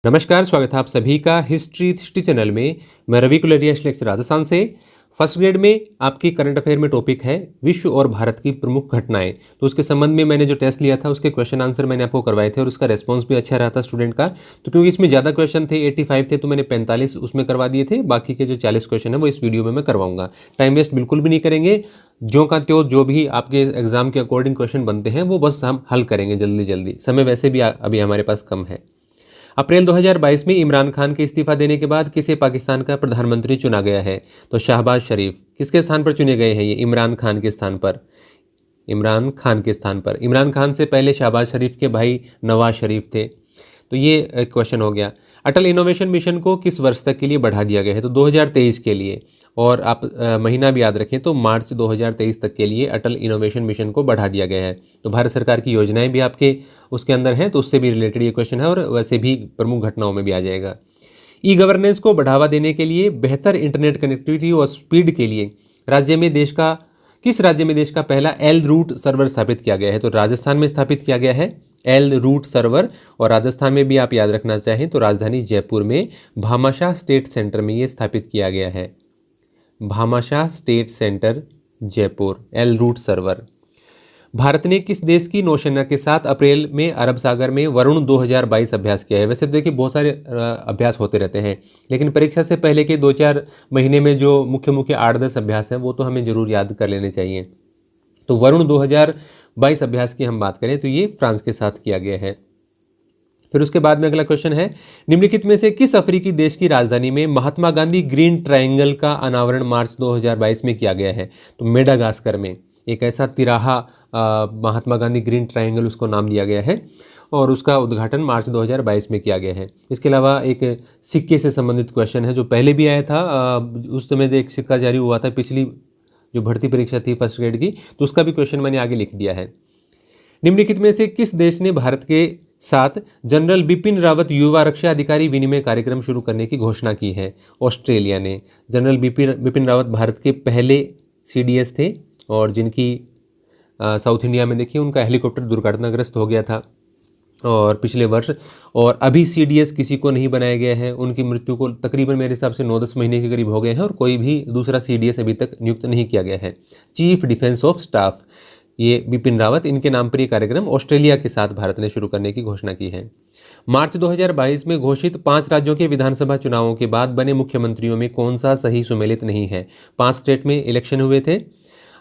नमस्कार, स्वागत है आप सभी का हिस्ट्री थ्री चैनल में। मैं रवि कुलरिया लेक्चर राजस्थान से। फर्स्ट ग्रेड में आपकी करंट अफेयर में टॉपिक है विश्व और भारत की प्रमुख घटनाएं। तो उसके संबंध में मैंने जो टेस्ट लिया था उसके क्वेश्चन आंसर मैंने आपको करवाए थे और उसका रेस्पॉन्स भी अच्छा रहा था स्टूडेंट का। तो क्योंकि इसमें ज़्यादा क्वेश्चन थे, 85 थे, तो मैंने 45 उसमें करवा दिए थे। बाकी के जो 40 क्वेश्चन है वो इस वीडियो में मैं करवाऊंगा। टाइम वेस्ट बिल्कुल भी नहीं करेंगे। जो का त्यों जो भी आपके एग्जाम के अकॉर्डिंग क्वेश्चन बनते हैं वो बस हम हल करेंगे जल्दी जल्दी। समय वैसे भी अभी हमारे पास कम है। अप्रैल 2022 में इमरान खान के इस्तीफा देने के बाद किसे पाकिस्तान का प्रधानमंत्री चुना गया है? तो शहबाज शरीफ। किसके स्थान पर चुने गए हैं ये? इमरान खान के स्थान पर। इमरान खान के स्थान पर। इमरान खान से पहले शहबाज शरीफ के भाई नवाज शरीफ थे। तो ये एक क्वेश्चन हो गया। अटल इनोवेशन मिशन को किस वर्ष तक के लिए बढ़ा दिया गया है? तो 2023 के लिए। और आप महीना भी याद रखें तो मार्च 2023 तक के लिए अटल इनोवेशन मिशन को बढ़ा दिया गया है। तो भारत सरकार की योजनाएं भी आपके उसके अंदर हैं, तो उससे भी रिलेटेड ये क्वेश्चन है और वैसे भी प्रमुख घटनाओं में भी आ जाएगा। ई गवर्नेंस को बढ़ावा देने के लिए बेहतर इंटरनेट कनेक्टिविटी और स्पीड के लिए किस राज्य में देश का पहला एल रूट सर्वर स्थापित किया गया है? तो राजस्थान में स्थापित किया गया है एल रूट सर्वर। और राजस्थान में भी आप याद रखना चाहें तो राजधानी जयपुर में भामाशाह स्टेट सेंटर में ये स्थापित किया गया है। Bhamashah state centre Jaipur, L root server. Bharat ने किस देश की नौसेना के साथ अप्रैल में अरब सागर में वरुण 2022 अभ्यास किया है? वैसे तो देखिए बहुत सारे अभ्यास होते रहते हैं, लेकिन परीक्षा से पहले के 2-4 महीने में जो मुख्य 8-10 अभ्यास हैं वो तो हमें जरूर याद कर लेने चाहिए। तो वरुण 2022 अभ्यास की हम बात करें तो ये फ्रांस के साथ किया गया है। फिर उसके बाद में अगला क्वेश्चन है, निम्नलिखित में से किस अफ्रीकी देश की राजधानी में महात्मा गांधी ग्रीन ट्रायंगल का अनावरण मार्च 2022 में किया गया है? तो मेडागास्कर में एक ऐसा तिराहा महात्मा गांधी ग्रीन ट्रायंगल उसको नाम दिया गया है और उसका उद्घाटन मार्च 2022 में किया गया है। इसके अलावा एक सिक्के से संबंधित क्वेश्चन है जो पहले भी आया था। उस समय जो एक सिक्का जारी हुआ था पिछली जो भर्ती परीक्षा थी फर्स्ट ग्रेड की, तो उसका भी क्वेश्चन मैंने आगे लिख दिया है। निम्नलिखित में से किस देश ने भारत के साथ जनरल बिपिन रावत युवा रक्षा अधिकारी विनिमय कार्यक्रम शुरू करने की घोषणा की है? ऑस्ट्रेलिया ने। जनरल बिपिन रावत भारत के पहले CDS थे और जिनकी साउथ इंडिया में देखिए उनका हेलीकॉप्टर दुर्घटनाग्रस्त हो गया था और पिछले वर्ष, और अभी CDS किसी को नहीं बनाया गया है। उनकी मृत्यु को तकरीबन मेरे हिसाब से 9-10 महीने के करीब हो गए हैं और कोई भी दूसरा CDS अभी तक नियुक्त नहीं किया गया है। चीफ डिफेंस ऑफ स्टाफ, ये बिपिन रावत, इनके नाम पर ये कार्यक्रम ऑस्ट्रेलिया के साथ भारत ने शुरू करने की घोषणा की है। मार्च 2022 में घोषित 5 राज्यों के विधानसभा चुनावों के बाद बने मुख्यमंत्रियों में कौन सा सही सुमेलित नहीं है? 5 स्टेट में इलेक्शन हुए थे।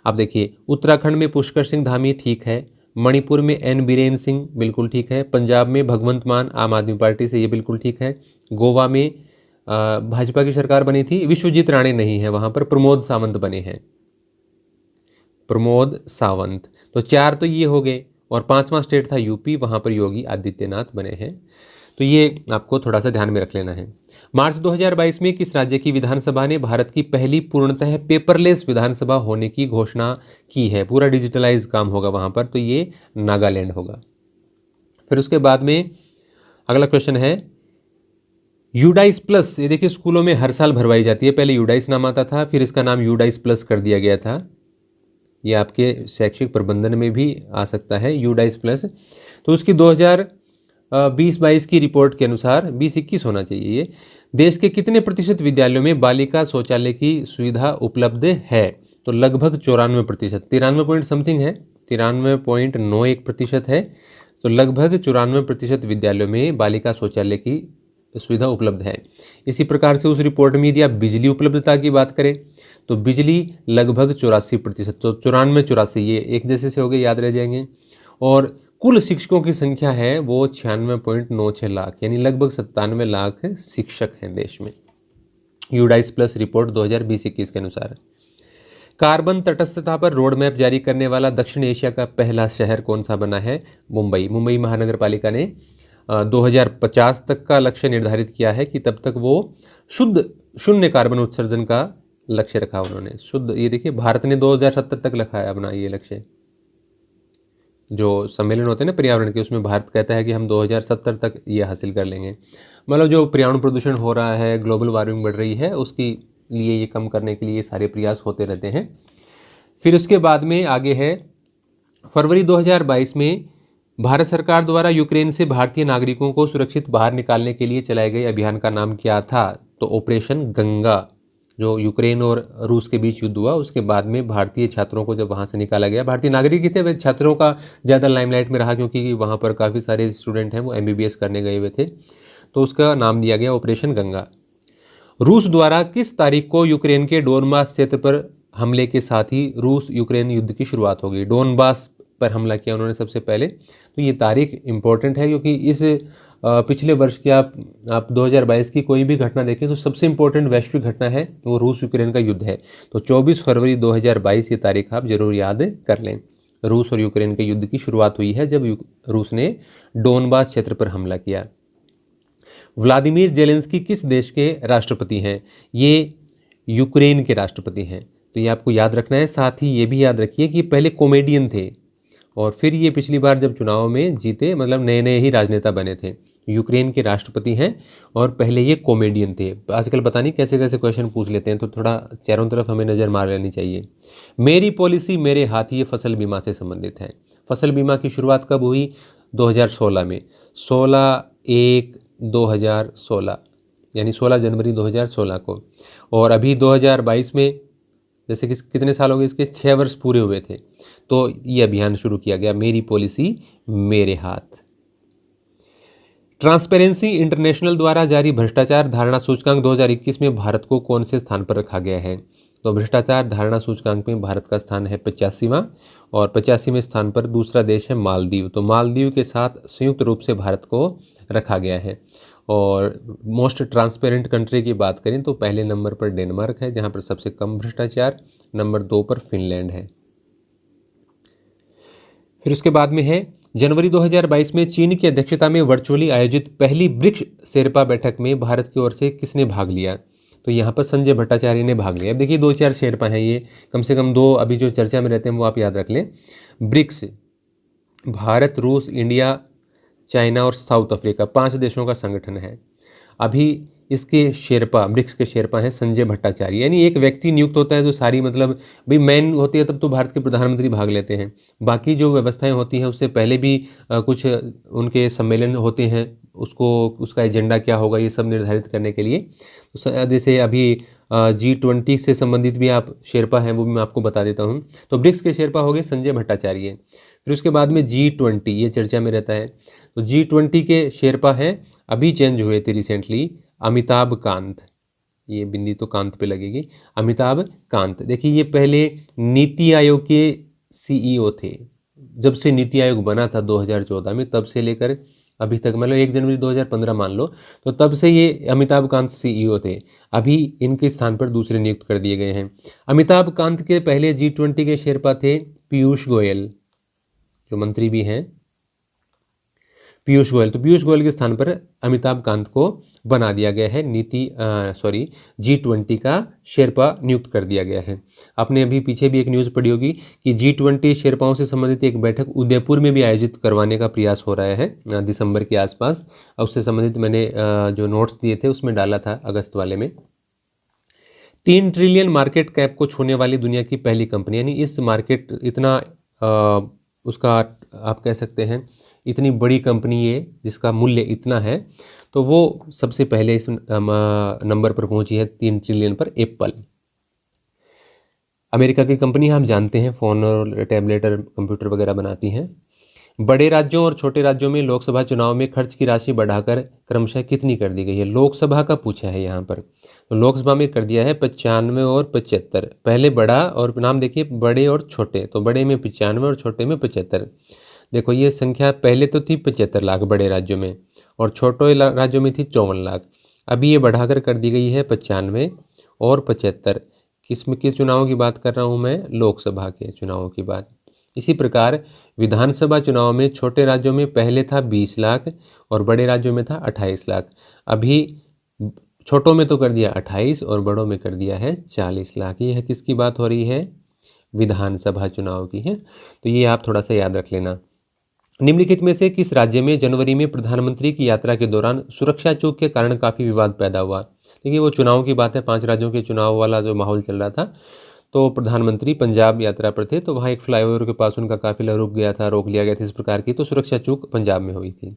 अब देखिए, उत्तराखंड में पुष्कर सिंह धामी ठीक है, मणिपुर में N बीरेन सिंह बिल्कुल ठीक है, पंजाब में भगवंत मान आम आदमी पार्टी से, ये बिल्कुल ठीक है, गोवा में भाजपा की सरकार बनी थी, विश्वजीत राणे नहीं है, वहाँ पर प्रमोद सावंत बने हैं, प्रमोद सावंत। तो 4 तो ये हो गए और 5वां स्टेट था UP, वहाँ पर योगी आदित्यनाथ बने हैं। तो ये आपको थोड़ा सा ध्यान में रख लेना है। मार्च 2022 में किस राज्य की विधानसभा ने भारत की पहली पूर्णतः पेपरलेस विधानसभा होने की घोषणा की है? पूरा डिजिटलाइज काम होगा वहाँ पर, तो ये नागालैंड होगा। फिर उसके बाद में अगला क्वेश्चन है यूडाइस प्लस। ये देखिए स्कूलों में हर साल भरवाई जाती है। पहले यूडाइस नाम आता था, फिर इसका नाम यूडाइस प्लस कर दिया गया था। ये आपके शैक्षिक प्रबंधन में भी आ सकता है यूडाइस प्लस। तो उसकी 2020-22 की रिपोर्ट के अनुसार, 20-21 होना चाहिए ये, देश के कितने प्रतिशत विद्यालयों में बालिका शौचालय की सुविधा उपलब्ध है? तो लगभग 94%, 93 पॉइंट समथिंग है, 93.91% है। तो लगभग 94% विद्यालयों में बालिका शौचालय की सुविधा उपलब्ध है। इसी प्रकार से उस रिपोर्ट में यदि आप बिजली उपलब्धता की बात करें तो बिजली लगभग 84%, तो 94-84 ये एक जैसे से हो गए, याद रह जाएंगे। और कुल शिक्षकों की संख्या है वो 96.96 लाख, यानी लगभग 97 लाख शिक्षक हैं देश में, यूडाइस प्लस रिपोर्ट 2020-21 के अनुसार। कार्बन तटस्थता पर रोड मैप जारी करने वाला दक्षिण एशिया का पहला शहर कौन सा बना है? मुंबई महानगर पालिका ने 2050 तक का लक्ष्य निर्धारित किया है कि तब तक वो शून्य कार्बन उत्सर्जन का लक्ष्य रखा उन्होंने। शुद्ध, ये देखिए भारत ने 2070 तक रखा है अपना ये लक्ष्य। जो सम्मेलन होते हैं ना पर्यावरण के, उसमें भारत कहता है कि हम 2070 तक ये हासिल कर लेंगे। मतलब जो पर्यावरण प्रदूषण हो रहा है, ग्लोबल वार्मिंग बढ़ रही है, उसकी लिए ये कम करने के लिए सारे प्रयास होते रहते हैं। फिर उसके बाद में आगे है फरवरी 2022 में भारत सरकार द्वारा यूक्रेन से भारतीय नागरिकों को सुरक्षित बाहर निकालने के लिए चलाए गए अभियान का नाम क्या था? तो ऑपरेशन गंगा। जो यूक्रेन और रूस के बीच युद्ध हुआ उसके बाद में भारतीय छात्रों को जब वहाँ से निकाला गया, भारतीय नागरिक ही थे, वे छात्रों का ज़्यादा लाइमलाइट में रहा क्योंकि वहाँ पर काफ़ी सारे स्टूडेंट हैं वो MBBS करने गए हुए थे, तो उसका नाम दिया गया ऑपरेशन गंगा। रूस द्वारा किस तारीख को यूक्रेन के डोनबास क्षेत्र पर हमले के साथ ही रूस यूक्रेन युद्ध की शुरुआत हो गई? डोनबास पर हमला किया उन्होंने सबसे पहले, तो ये तारीख इम्पोर्टेंट है क्योंकि इस पिछले वर्ष की आप 2022 की कोई भी घटना देखें तो सबसे इम्पोर्टेंट वैश्विक घटना है वो रूस यूक्रेन का युद्ध है। तो 24 फरवरी 2022 ये तारीख आप जरूर याद कर लें। रूस और यूक्रेन के युद्ध की शुरुआत हुई है जब रूस ने डोनबास क्षेत्र पर हमला किया। व्लादिमीर जेलेंस्की किस देश के राष्ट्रपति हैं? ये यूक्रेन के राष्ट्रपति हैं, तो ये आपको याद रखना है। साथ ही ये भी याद रखिए कि पहले कॉमेडियन थे और फिर ये पिछली बार जब चुनाव में जीते, मतलब नए नए ही राजनेता बने थे। यूक्रेन के राष्ट्रपति हैं और पहले ये कॉमेडियन थे। आजकल पता नहीं कैसे कैसे क्वेश्चन पूछ लेते हैं, तो थोड़ा चारों तरफ हमें नज़र मार लेनी चाहिए। मेरी पॉलिसी मेरे हाथ, ये फसल बीमा से संबंधित है। फसल बीमा की शुरुआत कब हुई? 2016 में, 16/1/2016, यानी 16 जनवरी 2016 को। और अभी 2022 में, जैसे कि कितने साल हो गए इसके, 6 वर्ष पूरे हुए थे, तो ये अभियान शुरू किया गया, मेरी पॉलिसी मेरे हाथ। ट्रांसपेरेंसी इंटरनेशनल द्वारा जारी भ्रष्टाचार धारणा सूचकांक 2021 में भारत को कौन से स्थान पर रखा गया है? तो भ्रष्टाचार धारणा सूचकांक में भारत का स्थान है 85वां, और 85वें स्थान पर दूसरा देश है मालदीव। तो मालदीव के साथ संयुक्त रूप से भारत को रखा गया है। और मोस्ट ट्रांसपेरेंट कंट्री की बात करें तो पहले नंबर पर डेनमार्क है जहां पर सबसे कम भ्रष्टाचार, नंबर 2 पर फिनलैंड है। फिर उसके बाद में है, जनवरी 2022 में चीन की अध्यक्षता में वर्चुअली आयोजित पहली ब्रिक्स शेरपा बैठक में भारत की ओर से किसने भाग लिया? तो यहाँ पर संजय भट्टाचार्य ने भाग लिया। अब देखिए 2-4 शेरपा हैं, ये कम से कम 2 अभी जो चर्चा में रहते हैं वो आप याद रख लें। ब्रिक्स, भारत, रूस, इंडिया, चाइना और साउथ अफ्रीका, 5 देशों का संगठन है। अभी इसके शेरपा, ब्रिक्स के शेरपा हैं संजय भट्टाचार्य, यानी एक व्यक्ति नियुक्त होता है जो सारी, मतलब भाई मैन होती है तब तो भारत के प्रधानमंत्री भाग लेते हैं, बाकी जो व्यवस्थाएं होती हैं उससे पहले भी कुछ उनके सम्मेलन होते हैं, उसका एजेंडा क्या होगा ये सब निर्धारित करने के लिए। तो जैसे अभी G20 से संबंधित भी आप शेरपा हैं, वो भी मैं आपको बता देता हूँ। तो ब्रिक्स के शेरपा हो गए संजय भट्टाचार्य। फिर उसके बाद में G20, ये चर्चा में रहता है, तो G20 के शेरपा हैं, अभी चेंज हुए थे रिसेंटली, अमिताभ कांत। ये बिंदी तो कांत पे लगेगी, अमिताभ कांत। देखिए ये पहले नीति आयोग के CEO थे, जब से नीति आयोग बना था 2014 में, तब से लेकर अभी तक, मतलब 1 जनवरी 2015 मान लो, तो तब से ये अमिताभ कांत CEO थे। अभी इनके स्थान पर दूसरे नियुक्त कर दिए गए हैं। अमिताभ कांत के पहले G20 के शेरपा थे पीयूष गोयल, जो मंत्री भी हैं, पीयूष गोयल। तो पीयूष गोयल के स्थान पर अमिताभ कांत को बना दिया गया है, G20 का शेरपा नियुक्त कर दिया गया है। आपने अभी पीछे भी एक न्यूज़ पढ़ी होगी कि G20 शेरपाओं से संबंधित एक बैठक उदयपुर में भी आयोजित करवाने का प्रयास हो रहा है दिसंबर के आसपास। उससे संबंधित मैंने जो नोट्स दिए थे उसमें डाला था अगस्त वाले में। 3 ट्रिलियन मार्केट कैप को छूने वाली दुनिया की पहली कंपनी, यानी इस मार्केट इतना उसका आप कह सकते हैं इतनी बड़ी कंपनी है जिसका मूल्य इतना है, तो वो सबसे पहले इस नंबर पर पहुंची है 3 ट्रिलियन पर, एप्पल। अमेरिका की कंपनी, हम जानते हैं फ़ोन और टैबलेट और कंप्यूटर वगैरह बनाती हैं। बड़े राज्यों और छोटे राज्यों में लोकसभा चुनाव में खर्च की राशि बढ़ाकर क्रमशः कितनी कर दी गई है? लोकसभा का पूछा है यहाँ पर, तो लोकसभा में कर दिया है 95 और 75। पहले बड़ा, और नाम देखिए बड़े और छोटे, तो बड़े में 95 और छोटे में 75। देखो ये संख्या पहले तो थी 75 लाख बड़े राज्यों में, और छोटे राज्यों में थी 54 लाख। अभी ये बढ़ाकर कर दी गई है 95 और 75। किस चुनावों की बात कर रहा हूँ मैं? लोकसभा के चुनावों की बात। इसी प्रकार विधानसभा चुनाव में छोटे राज्यों में पहले था 20 लाख और बड़े राज्यों में था 28 लाख। अभी छोटों में तो कर दिया 28 और बड़ों में कर दिया है 40 लाख। ये है किसकी बात हो रही है? विधानसभा चुनाव की है। तो ये आप थोड़ा सा याद रख लेना। निम्नलिखित में से किस राज्य में जनवरी में प्रधानमंत्री की यात्रा के दौरान सुरक्षा चूक के कारण काफ़ी विवाद पैदा हुआ? देखिए वो चुनाव की बात है, 5 राज्यों के चुनाव वाला जो माहौल चल रहा था, तो प्रधानमंत्री पंजाब यात्रा पर थे, तो वहाँ एक फ्लाईओवर के पास उनका काफिला रुक गया था, रोक लिया गया था, इस प्रकार की तो सुरक्षा चूक पंजाब में हुई थी।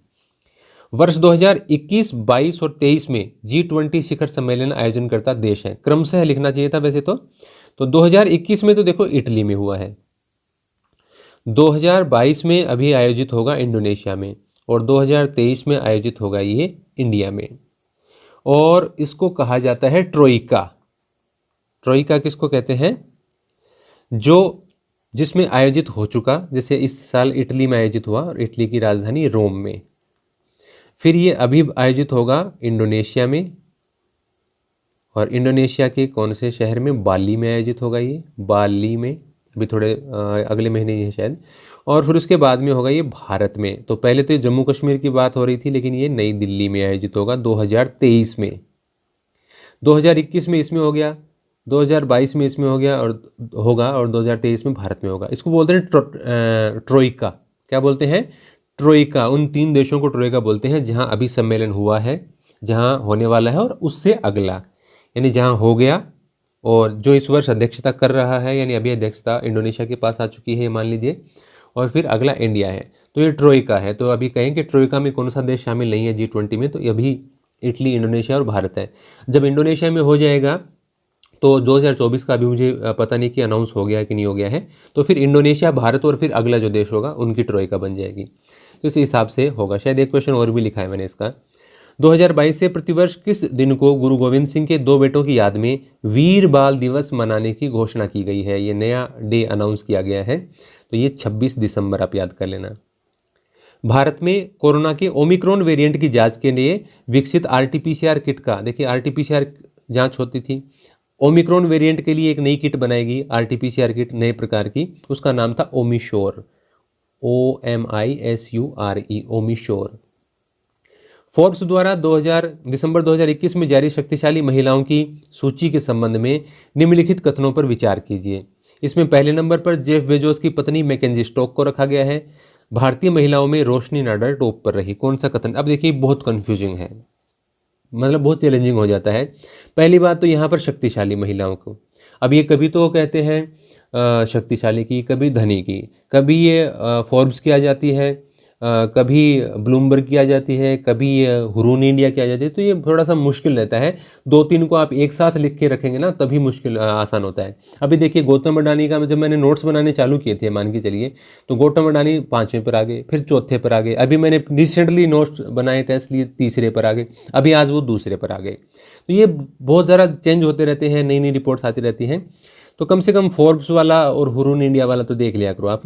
वर्ष 2021, 22 और 23 में G20 शिखर सम्मेलन आयोजन करता देश है, क्रमशः लिखना चाहिए था वैसे तो 2021 में तो देखो इटली में हुआ है, 2022 में अभी आयोजित होगा इंडोनेशिया में, और 2023 में आयोजित होगा ये इंडिया में। और इसको कहा जाता है ट्रोइका। ट्रोइका किसको कहते हैं? जो जिसमें आयोजित हो चुका, जैसे इस साल इटली में आयोजित हुआ और इटली की राजधानी रोम में, फिर ये अभी आयोजित होगा इंडोनेशिया में, और इंडोनेशिया के कौन से शहर में? बाली में आयोजित होगा ये, बाली में, अभी थोड़े अगले महीने ही है शायद, और फिर उसके बाद में होगा ये भारत में। तो पहले तो ये जम्मू कश्मीर की बात हो रही थी, लेकिन ये नई दिल्ली में आयोजित होगा 2023 में, 2021 में इसमें हो गया, 2022 में इसमें हो गया और होगा, और 2023 में भारत में होगा। इसको बोलते हैं ट्रोइका। क्या बोलते हैं? ट्रोइका। उन 3 देशों को ट्रोइका बोलते हैं जहां अभी सम्मेलन हुआ है, जहां होने वाला है, और उससे अगला, यानी जहां हो गया और जो इस वर्ष अध्यक्षता कर रहा है, यानी अभी अध्यक्षता इंडोनेशिया के पास आ चुकी है मान लीजिए, और फिर अगला इंडिया है, तो ये ट्रोइका है। तो अभी कहें कि ट्रोइका में कौन सा देश शामिल नहीं है G20 में, तो अभी इटली, इंडोनेशिया और भारत है। जब इंडोनेशिया में हो जाएगा तो 2024 का अभी मुझे पता नहीं कि अनाउंस हो गया है कि नहीं हो गया है, तो फिर इंडोनेशिया, भारत और फिर अगला जो देश होगा उनकी ट्रोइका बन जाएगी। तो इस हिसाब से होगा। शायद एक क्वेश्चन और भी लिखा है मैंने इसका। 2022 से प्रतिवर्ष किस दिन को गुरु गोविंद सिंह के 2 बेटों की याद में वीर बाल दिवस मनाने की घोषणा की गई है? ये नया डे अनाउंस किया गया है, तो ये 26 दिसंबर, आप याद कर लेना। भारत में कोरोना के ओमिक्रॉन वेरिएंट की जांच के लिए विकसित RT-PCR किट का, देखिए RT-PCR जांच होती थी, ओमिक्रॉन वेरिएंट के लिए एक नई किट बनाएगी RT-PCR किट नए प्रकार की, उसका नाम था ओमिश्योर, OMISURE, ओमिश्योर। फोर्ब्स द्वारा दिसंबर 2021 में जारी शक्तिशाली महिलाओं की सूची के संबंध में निम्नलिखित कथनों पर विचार कीजिए। इसमें पहले नंबर पर जेफ बेजोस की पत्नी मैकेंजी स्टोक को रखा गया है। भारतीय महिलाओं में रोशनी नाडर टॉप पर रही। कौन सा कथन? अब देखिए बहुत कंफ्यूजिंग है, मतलब बहुत चैलेंजिंग हो जाता है। पहली बात तो यहाँ पर शक्तिशाली महिलाओं को, अब ये कभी तो कहते हैं शक्तिशाली की, कभी धनी की, कभी ये फोर्ब्स की आ जाती है, कभी ब्लूमबर्ग की आ जाती है, कभी ये हुरून इंडिया की आ जाती है, तो ये थोड़ा सा मुश्किल रहता है। 2-3 को आप एक साथ लिख के रखेंगे ना, तभी मुश्किल आसान होता है। अभी देखिए गौतम अडानी का जब मैंने नोट्स बनाने चालू किए थे, मान के चलिए, तो गौतम अडानी 5वें पर आ गए, फिर 4थे पर आ गए, अभी मैंने रिसेंटली नोट्स बनाए टेस्ट लिए 3रे पर आ गए, अभी आज वो 2रे पर आ गए। तो ये बहुत ज़्यादा चेंज होते रहते हैं, नई नई रिपोर्ट्स आती रहती हैं। तो कम से कम फोर्ब्स वाला और हुरून इंडिया वाला तो देख लिया करो आप।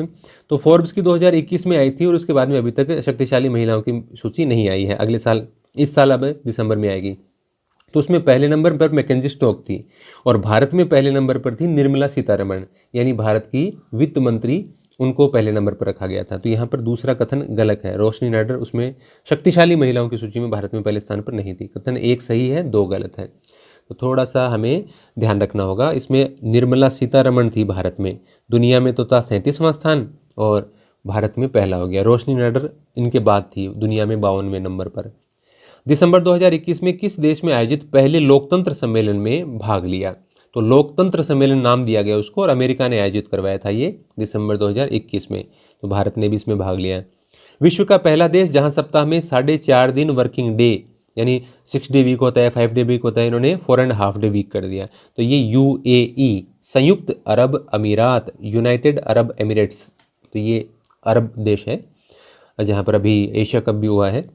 तो फोर्ब्स की 2021 में आई थी, और उसके बाद में अभी तक शक्तिशाली महिलाओं की सूची नहीं आई है। अगले साल, इस साल अब दिसंबर में आएगी। तो उसमें पहले नंबर पर मैकेंजी स्टोक थी, और भारत में पहले नंबर पर थी निर्मला सीतारमण, यानी भारत की वित्त मंत्री, उनको पहले नंबर पर रखा गया था। तो यहाँ पर दूसरा कथन गलत है। रोशनी नाडर उसमें शक्तिशाली महिलाओं की सूची में भारत में पहले स्थान पर नहीं थी। कथन 1 सही है, 2 गलत है, तो थोड़ा सा हमें ध्यान रखना होगा। इसमें निर्मला सीतारमण थी भारत में, दुनिया में तो था 37वां स्थान, और भारत में पहला हो गया। रोशनी नाडर इनके बाद थी, दुनिया में 52वें नंबर पर। दिसंबर 2021 में किस देश में आयोजित पहले लोकतंत्र सम्मेलन में भाग लिया? तो लोकतंत्र सम्मेलन नाम दिया गया उसको, और अमेरिका ने आयोजित करवाया था ये दिसंबर 2021 में, तो भारत ने भी इसमें भाग लिया। विश्व का पहला देश जहां सप्ताह में 4.5 दिन वर्किंग डे, यानी 6 डे वीक होता है, 5 डे वीक होता है, इन्होंने 4.5 डे वीक कर दिया। तो ये UAE, संयुक्त अरब अमीरात, यूनाइटेड अरब एमिरेट्स, तो ये अरब देश है जहाँ पर अभी एशिया कप भी हुआ है।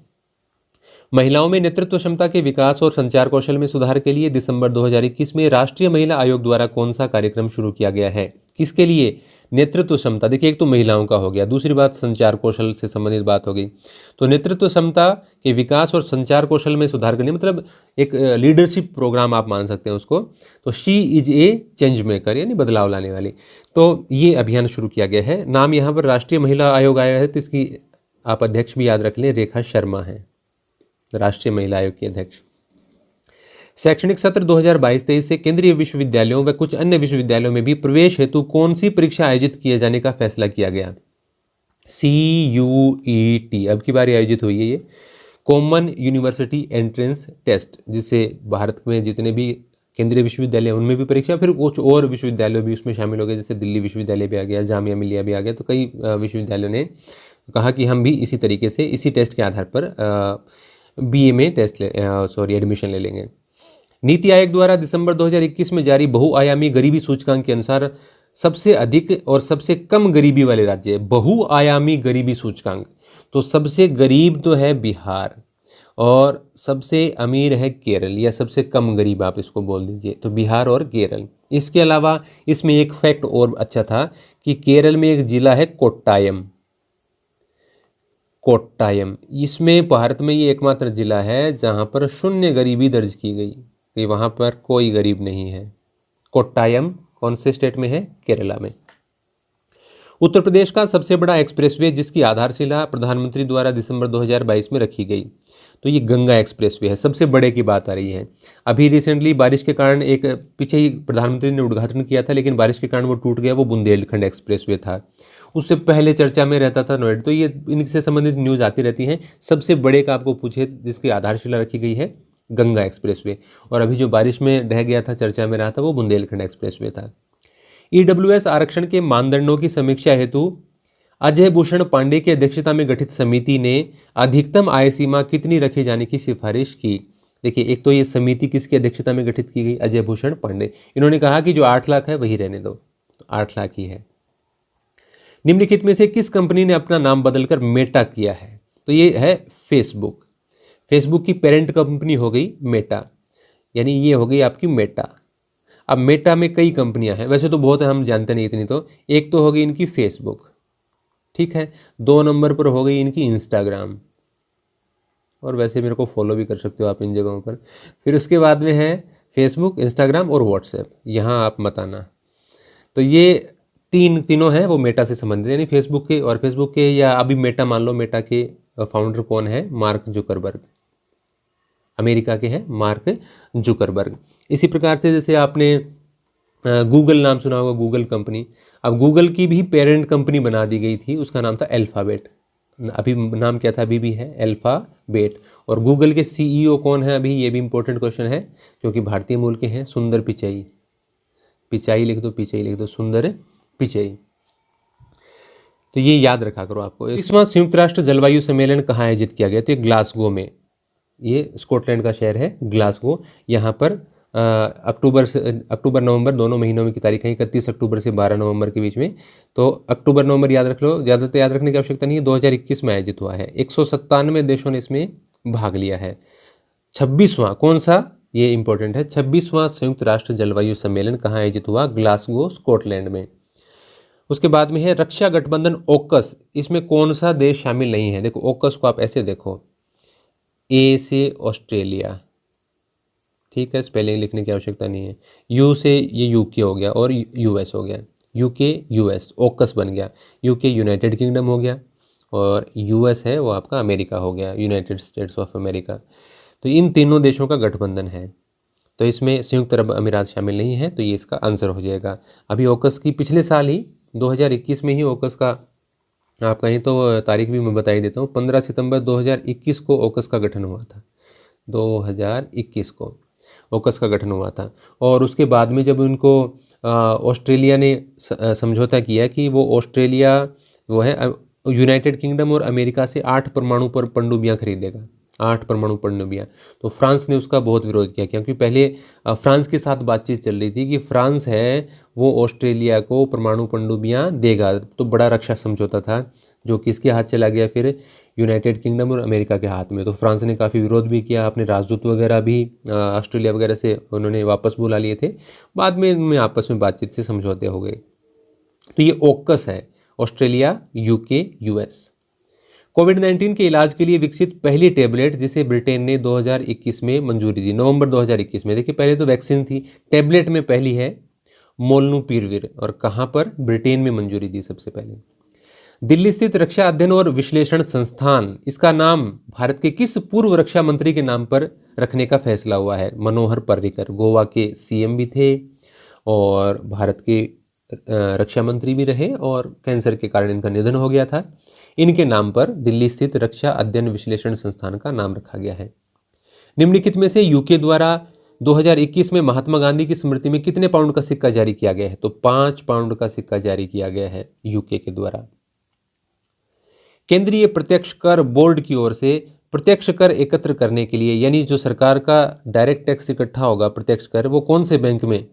महिलाओं में नेतृत्व क्षमता के विकास और संचार कौशल में सुधार के लिए दिसंबर 2021 में राष्ट्रीय महिला आयोग द्वारा कौन सा कार्यक्रम शुरू किया गया है? किसके लिए? नेतृत्व क्षमता। देखिए एक तो महिलाओं का हो गया, दूसरी बात संचार कौशल से संबंधित बात हो गई। तो नेतृत्व क्षमता के विकास और संचार कौशल में सुधार करने, मतलब एक लीडरशिप प्रोग्राम आप मान सकते हैं उसको। तो she is a change maker, यानी बदलाव लाने वाली। तो ये अभियान शुरू किया गया है। नाम यहाँ पर राष्ट्रीय महिला आयोग आया है, तो इसकी आप अध्यक्ष भी याद रख लें, रेखा शर्मा है राष्ट्रीय महिला आयोग की अध्यक्ष। शैक्षणिक सत्र 2022-23 से केंद्रीय विश्वविद्यालयों व कुछ अन्य विश्वविद्यालयों में भी प्रवेश हेतु कौन सी परीक्षा आयोजित किए जाने का फैसला किया गया? CUET अब की बार आयोजित हुई है, ये कॉमन यूनिवर्सिटी एंट्रेंस टेस्ट, जिससे भारत में जितने भी केंद्रीय विश्वविद्यालय उनमें भी परीक्षा, फिर कुछ और विश्वविद्यालय भी उसमें शामिल हो गए, जैसे दिल्ली विश्वविद्यालय भी आ गया, जामिया मिलिया भी आ गया। तो कई विश्वविद्यालयों ने कहा कि हम भी इसी तरीके से इसी टेस्ट के आधार पर बीए में एडमिशन ले लेंगे। नीति आयोग द्वारा दिसंबर 2021 में जारी बहुआयामी गरीबी सूचकांक के अनुसार सबसे अधिक और सबसे कम गरीबी वाले राज्य, बहुआयामी गरीबी सूचकांक, तो सबसे गरीब तो है बिहार और सबसे अमीर है केरल, या सबसे कम गरीब आप इसको बोल दीजिए, तो बिहार और केरल। इसके अलावा इसमें एक फैक्ट और अच्छा था कि केरल में एक जिला है कोट्टायम, इसमें भारत में ये एकमात्र जिला है जहां पर शून्य गरीबी दर्ज की गई, कि वहां पर कोई गरीब नहीं है। कोट्टायम कौन से स्टेट में है? केरला में। उत्तर प्रदेश का सबसे बड़ा एक्सप्रेसवे जिसकी आधारशिला प्रधानमंत्री द्वारा दिसंबर 2022 में रखी गई, तो ये गंगा एक्सप्रेसवे है। सबसे बड़े की बात आ रही है। अभी रिसेंटली बारिश के कारण एक पीछे ही प्रधानमंत्री ने उद्घाटन किया था, लेकिन बारिश के कारण वो टूट गया, वो बुंदेलखंड एक्सप्रेसवे था। उससे पहले चर्चा में रहता था नोएडा। तो ये इनसे संबंधित न्यूज़ आती रहती हैं। सबसे बड़े का आपको पूछे जिसकी आधारशिला रखी गई है, गंगा एक्सप्रेसवे। और अभी जो बारिश में ढह गया था, चर्चा में रहा था, वो बुंदेलखंड एक्सप्रेसवे था। ईडब्ल्यूएस आरक्षण के मानदंडों की समीक्षा हेतु अजय भूषण पांडे की अध्यक्षता में गठित समिति ने अधिकतम आय सीमा कितनी रखे जाने की सिफारिश की। देखिए, एक तो ये समिति किसकी अध्यक्षता में गठित की गई? अजय भूषण पांडे। इन्होंने कहा कि जो 8 लाख है वही रहने दो, तो 8 लाख ही है। निम्नलिखित में से किस कंपनी ने अपना नाम बदलकर मेटा किया है? तो ये है फेसबुक। फेसबुक की पेरेंट कंपनी हो गई मेटा, यानी ये हो गई आपकी मेटा। अब मेटा में कई कंपनियां हैं, वैसे तो बहुत है, हम जानते नहीं इतनी। तो एक तो हो गई इनकी फेसबुक, ठीक है। 2 नंबर पर हो गई इनकी इंस्टाग्राम, और वैसे मेरे को फॉलो भी कर सकते हो आप इन जगहों पर। फिर उसके बाद में है फेसबुक, इंस्टाग्राम और व्हाट्सएप, यहाँ आप मत आना। तो ये तीनों हैं वो मेटा से संबंधित, यानी फेसबुक के या अभी मेटा मान लो, मेटा के फाउंडर कौन है? मार्क जुकरबर्ग, अमेरिका के हैं मार्क जुकरबर्ग। इसी प्रकार से जैसे आपने गूगल नाम सुना होगा, गूगल कंपनी। अब गूगल की भी पेरेंट कंपनी बना दी गई थी, उसका नाम था अल्फ़ाबेट। अभी नाम क्या था? अभी भी है अल्फ़ाबेट। और गूगल के सीईओ कौन है अभी? ये भी इंपॉर्टेंट क्वेश्चन है, क्योंकि भारतीय मूल के हैं। सुंदर पिचाई, पिचाई लिख दो, पिचाई लिख दो, सुंदर पिचाई। तो ये याद रखा करो आपको। 21वां संयुक्त राष्ट्र जलवायु सम्मेलन कहाँ आयोजित किया गया? तो ये ग्लासगो में, ये स्कॉटलैंड का शहर है ग्लासगो। यहाँ पर अक्टूबर नवंबर दोनों महीनों में की तारीख है, 31 अक्टूबर से 12 नवंबर के बीच में। तो अक्टूबर नवंबर याद रख लो, ज़्यादा तो याद रखने की आवश्यकता नहीं है। 2021 में आयोजित हुआ है। 197 देशों ने इसमें भाग लिया है। 26वां कौन सा? ये इंपॉर्टेंट है। 26वां संयुक्त राष्ट्र जलवायु सम्मेलन कहाँ आयोजित हुआ? ग्लासगो, स्कॉटलैंड में। उसके बाद में है रक्षा गठबंधन ओकस। इसमें कौन सा देश शामिल नहीं है? देखो, ओकस को आप ऐसे देखो, ए से ऑस्ट्रेलिया, ठीक है, स्पेलिंग लिखने की आवश्यकता नहीं है। यू से ये यूके हो गया और यूएस हो गया, यूके यूएस, ओकस बन गया। यूके यूनाइटेड किंगडम हो गया और यूएस है वो आपका अमेरिका हो गया, यूनाइटेड स्टेट्स ऑफ अमेरिका। तो इन तीनों देशों का गठबंधन है। तो इसमें संयुक्त अरब अमीरात शामिल नहीं है, तो ये इसका आंसर हो जाएगा। अभी ओकस की पिछले साल ही 2021 में ही ओकस का, आप कहें तो तारीख भी मैं बता ही देता हूँ, 15 सितंबर 2021 को ओकस का गठन हुआ था। 2021 को ओकस का गठन हुआ था। और उसके बाद में जब उनको ऑस्ट्रेलिया ने समझौता किया कि वो ऑस्ट्रेलिया वो है यूनाइटेड किंगडम और अमेरिका से 8 परमाणु पर पनडुब्बियाँ खरीदेगा, 8 परमाणु पनडुब्बियाँ। तो फ्रांस ने उसका बहुत विरोध किया, क्योंकि पहले फ्रांस के साथ बातचीत चल रही थी कि फ्रांस है वो ऑस्ट्रेलिया को परमाणु पनडुब्बियाँ देगा। तो बड़ा रक्षा समझौता था, जो किसके हाथ चला गया? फिर यूनाइटेड किंगडम और अमेरिका के हाथ में। तो फ्रांस ने काफ़ी विरोध भी किया, अपने राजदूत वगैरह भी ऑस्ट्रेलिया वगैरह से उन्होंने वापस बुला लिए थे। बाद में इनमें आपस में बातचीत से समझौते हो गए। तो ये ओकस है, ऑस्ट्रेलिया, यूके, यूएस। कोविड-19 के इलाज के लिए विकसित पहली टेबलेट जिसे ब्रिटेन ने 2021 में मंजूरी दी, नवंबर 2021 में। देखिए, पहले तो वैक्सीन थी, टेबलेट में पहली है मोलनूपीरवीर, और कहाँ पर? ब्रिटेन में मंजूरी दी सबसे पहले। दिल्ली स्थित रक्षा अध्ययन और विश्लेषण संस्थान, इसका नाम भारत के किस पूर्व रक्षा मंत्री के नाम पर रखने का फैसला हुआ है? मनोहर पर्रिकर, गोवा के सीएम भी थे और भारत के रक्षा मंत्री भी रहे, और कैंसर के कारण इनका निधन हो गया था। इनके नाम पर दिल्ली स्थित रक्षा अध्ययन विश्लेषण संस्थान का नाम रखा गया है। निम्नलिखित में से यूके द्वारा 2021 में महात्मा गांधी की स्मृति में कितने पाउंड का सिक्का जारी किया गया है? तो 5 पाउंड का सिक्का जारी किया गया है यूके के द्वारा। केंद्रीय प्रत्यक्ष कर बोर्ड की ओर से प्रत्यक्ष कर एकत्र करने के लिए, यानी जो सरकार का डायरेक्ट टैक्स इकट्ठा होगा प्रत्यक्ष कर, वो कौन से बैंक में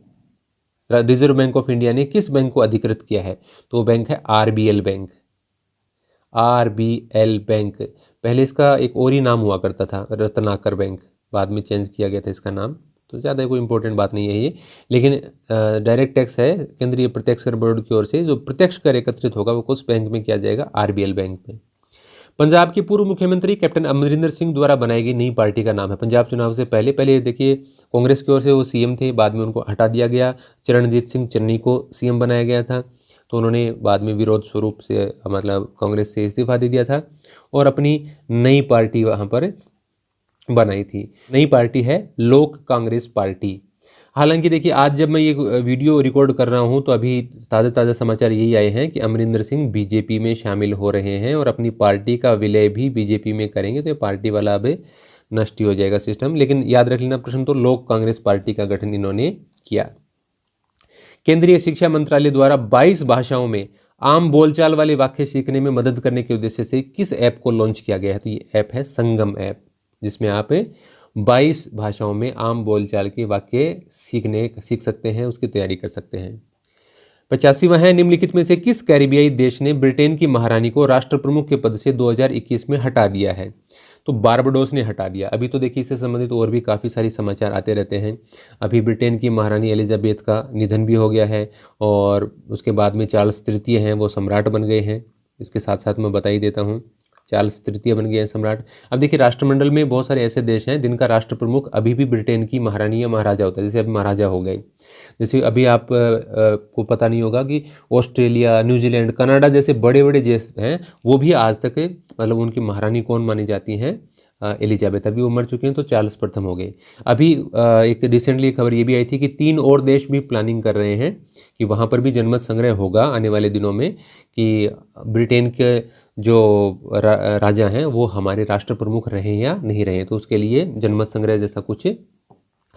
रिजर्व बैंक ऑफ इंडिया ने किस बैंक को अधिकृत किया है? तो वो बैंक है आरबीएल बैंक। आरबीएल बैंक, पहले इसका एक और ही नाम हुआ करता था, रत्नाकर बैंक, बाद में चेंज किया गया था इसका नाम, तो ज़्यादा कोई इंपॉर्टेंट बात नहीं है ये। लेकिन डायरेक्ट टैक्स है केंद्रीय प्रत्यक्ष कर बोर्ड की ओर से, जो प्रत्यक्ष कर एकत्रित होगा वो किस बैंक में किया जाएगा? आरबीएल बैंक में। पंजाब के पूर्व मुख्यमंत्री कैप्टन अमरिंदर सिंह द्वारा बनाई गई नई पार्टी का नाम है। पंजाब चुनाव से पहले देखिए कांग्रेस की ओर से वो सीएम थे, बाद में उनको हटा दिया गया, चरणजीत सिंह चन्नी को सीएम बनाया गया था, तो उन्होंने बाद में विरोध स्वरूप से मतलब कांग्रेस से इस्तीफा दे दिया था और अपनी नई पार्टी वहाँ पर बनाई थी। नई पार्टी है लोक कांग्रेस पार्टी। हालांकि देखिए आज जब मैं ये वीडियो रिकॉर्ड कर रहा हूँ तो अभी ताज़ा समाचार यही आए हैं कि अमरिंदर सिंह बीजेपी में शामिल हो रहे हैं और अपनी पार्टी का विलय भी बीजेपी में करेंगे, तो ये पार्टी वाला अब नष्ट ही हो जाएगा सिस्टम। लेकिन याद रख लेना प्रश्न, तो लोक कांग्रेस पार्टी का गठन इन्होंने किया। केंद्रीय शिक्षा मंत्रालय द्वारा 22 भाषाओं में आम बोलचाल वाले वाक्य सीखने में मदद करने के उद्देश्य से किस ऐप को लॉन्च किया गया है? तो ये ऐप है संगम ऐप, जिसमें आप 22 भाषाओं में आम बोलचाल के वाक्य सीख सकते हैं, उसकी तैयारी कर सकते हैं। 85वां है, निम्नलिखित में से किस कैरिबियाई देश ने ब्रिटेन की महारानी को राष्ट्र प्रमुख के पद से 2021 में हटा दिया है? तो बारबाडोस ने हटा दिया। अभी तो देखिए इससे संबंधित और भी काफ़ी सारी समाचार आते रहते हैं। अभी ब्रिटेन की महारानी एलिजाबेथ का निधन भी हो गया है और उसके बाद में चार्ल्स तृतीय हैं, वो सम्राट बन गए हैं। इसके साथ साथ मैं बता ही देता हूँ, चार्ल्स तृतीय बन गए हैं सम्राट। अब देखिए राष्ट्रमंडल में बहुत सारे ऐसे देश हैं जिनका राष्ट्र प्रमुख अभी भी ब्रिटेन की महारानी या महाराजा होता है, जैसे अभी महाराजा हो गए। जैसे अभी आप को पता नहीं होगा कि ऑस्ट्रेलिया, न्यूजीलैंड, कनाडा जैसे बड़े बड़े देश हैं, वो भी आज तक मतलब उनकी महारानी कौन मानी जाती हैं? एलिजाबेथ। अभी वो मर चुके हैं तो चार्ल्स प्रथम हो गए। अभी एक रिसेंटली खबर ये भी आई थी कि 3 और देश भी प्लानिंग कर रहे हैं कि वहाँ पर भी जनमत संग्रह होगा आने वाले दिनों में, कि ब्रिटेन के जो राजा हैं वो हमारे राष्ट्र प्रमुख रहे या नहीं रहे, तो उसके लिए जनमत संग्रह जैसा कुछ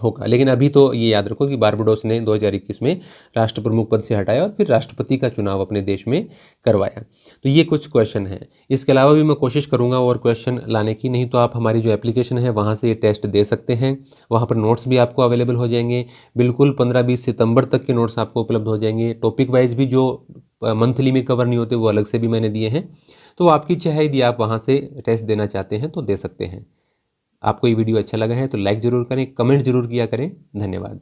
होगा। लेकिन अभी तो ये याद रखो कि बारबाडोस ने 2021 में राष्ट्र प्रमुख पद से हटाया और फिर राष्ट्रपति का चुनाव अपने देश में करवाया। तो ये कुछ क्वेश्चन हैं। इसके अलावा भी मैं कोशिश करूंगा और क्वेश्चन लाने की, नहीं तो आप हमारी जो एप्लीकेशन है वहाँ से ये टेस्ट दे सकते हैं। वहाँ पर नोट्स भी आपको अवेलेबल हो जाएंगे, बिल्कुल 15-20 सितंबर तक के नोट्स आपको उपलब्ध हो जाएंगे। टॉपिक वाइज भी जो मंथली में कवर नहीं होते वो अलग से भी मैंने दिए हैं। तो आपकी इच्छा है, यदि आप वहाँ से टेस्ट देना चाहते हैं तो दे सकते हैं। आपको ये वीडियो अच्छा लगा है तो लाइक ज़रूर करें, कमेंट जरूर किया करें। धन्यवाद।